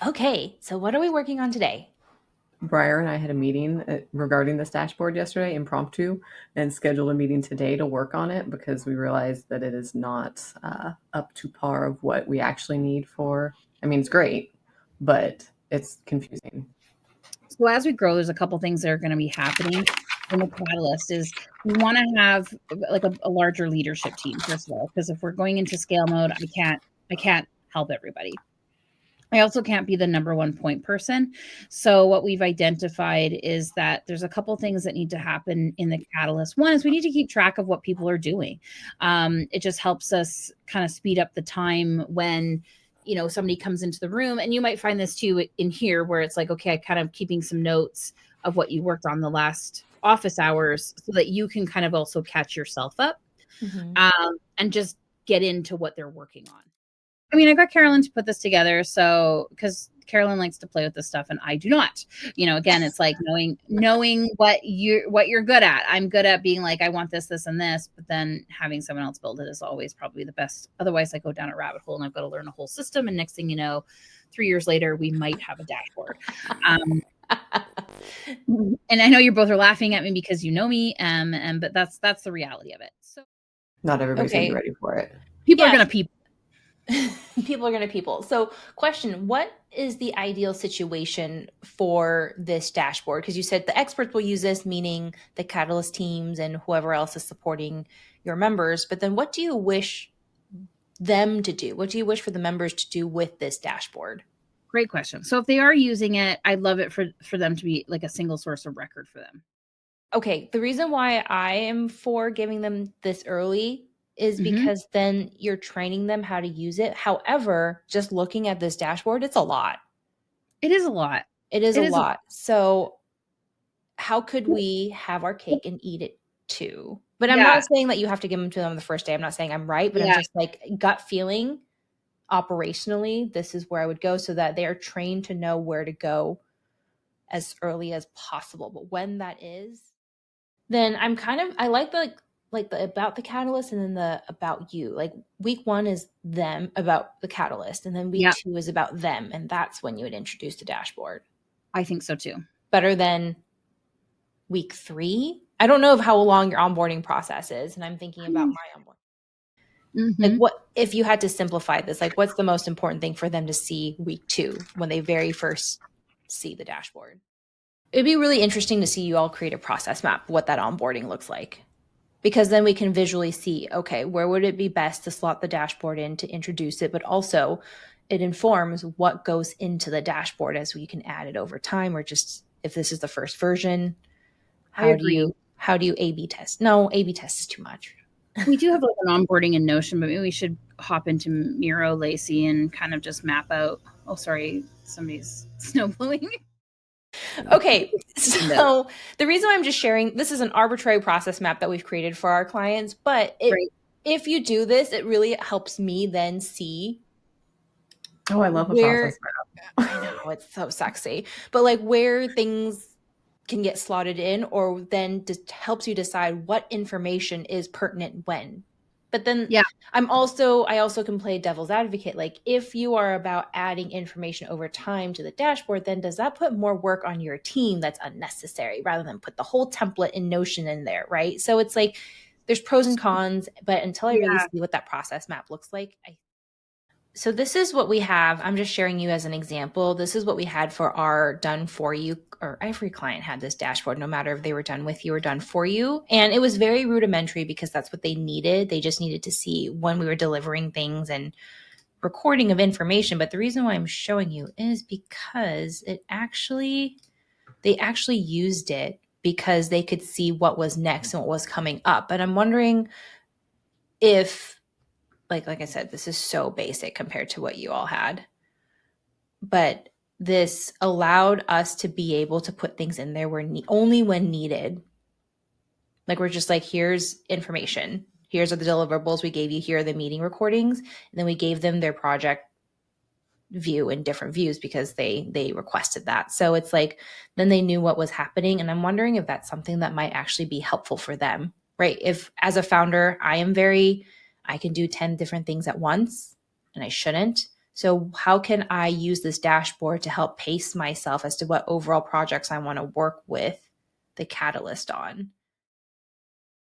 Okay, so what are we working on today? Briar and I had a meeting regarding this dashboard yesterday, impromptu, and scheduled a meeting today to work on it because we realized that it is not up to par of what we actually need for. I mean, it's great, but it's confusing. So as we grow, there's a couple things that are going to be happening. And the catalyst is we want to have like a larger leadership team, first of all, because if we're going into scale mode, I can't help everybody. I also can't be the number one point person. So what we've identified is that there's a couple things that need to happen in the catalyst. One is we need to keep track of what people are doing. It just helps us kind of speed up the time when somebody comes into the room, and you might find this too in here where it's like, okay, I kind of keeping some notes of what you worked on the last office hours so that you can kind of also catch yourself up and just get into what they're working on. I mean, I got Carolyn to put this together, so because Carolyn likes to play with this stuff and I do not. Again, it's like knowing what you're good at. I'm good at being like, I want this, this, and this, but then having someone else build it is always probably the best. Otherwise, I go down a rabbit hole and I've got to learn a whole system. And next thing you know, 3 years later, we might have a dashboard. And I know you both are laughing at me because you know me, but that's the reality of it. So Not everybody's going to be ready for it. People are going to people. People are going to people. So question, what is the ideal situation for this dashboard? Because you said the experts will use this, meaning the Catalyst teams and whoever else is supporting your members. But then what do you wish them to do? What do you wish for the members to do with this dashboard? Great question. So if they are using it, I'd love it for them to be like a single source of record for them. Okay. The reason why I am for giving them this early is because then you're training them how to use it. However, just looking at this dashboard, it's a lot. It is a lot. It is a lot. So how could we have our cake and eat it too? But I'm not saying that you have to give them to them the first day. I'm not saying I'm right, but I'm just like gut feeling operationally, this is where I would go so that they are trained to know where to go as early as possible. But when that is, then I like the about the catalyst and then the about you. Like week 1 is them about the catalyst, and then week 2 is about them. And that's when you would introduce the dashboard. I think so too. Better than week 3. I don't know of how long your onboarding process is. And I'm thinking about my onboarding. Like what, if you had to simplify this, like what's the most important thing for them to see week 2 when they very first see the dashboard? It'd be really interesting to see you all create a process map, what that onboarding looks like. Because then we can visually see, okay, where would it be best to slot the dashboard in to introduce it? But also it informs what goes into the dashboard as we can add it over time, or just if this is the first version, how do you A/B test? No, A/B test is too much. We do have like an onboarding in Notion, but maybe we should hop into Miro, Lacey, and kind of just map out. Oh, sorry, somebody's snow blowing. Okay, so the reason I'm just sharing, this is an arbitrary process map that we've created for our clients, but if you do this, it really helps me then see. Oh, I love a process map. I know, it's so sexy, but like where things can get slotted in, or then just helps you decide what information is pertinent when. But then I also can play devil's advocate. Like if you are about adding information over time to the dashboard, then does that put more work on your team that's unnecessary rather than put the whole template in Notion in there, right? So it's like there's pros and cons, but until I really see what that process map looks like, so this is what we have. I'm just sharing you as an example. This is what we had for our done for you, or every client had this dashboard, no matter if they were done with you or done for you. And it was very rudimentary because that's what they needed. They just needed to see when we were delivering things and recording of information. But the reason why I'm showing you is because they actually used it because they could see what was next and what was coming up. And I'm wondering if, like I said, this is so basic compared to what you all had. But this allowed us to be able to put things in there only when needed. Like we're just like, here's information. Here's are the deliverables we gave you. Here are the meeting recordings. And then we gave them their project view in different views because they requested that. So it's like, then they knew what was happening. And I'm wondering if that's something that might actually be helpful for them, right? If as a founder, I can do 10 different things at once and I shouldn't. So how can I use this dashboard to help pace myself as to what overall projects I want to work with the Catalyst on?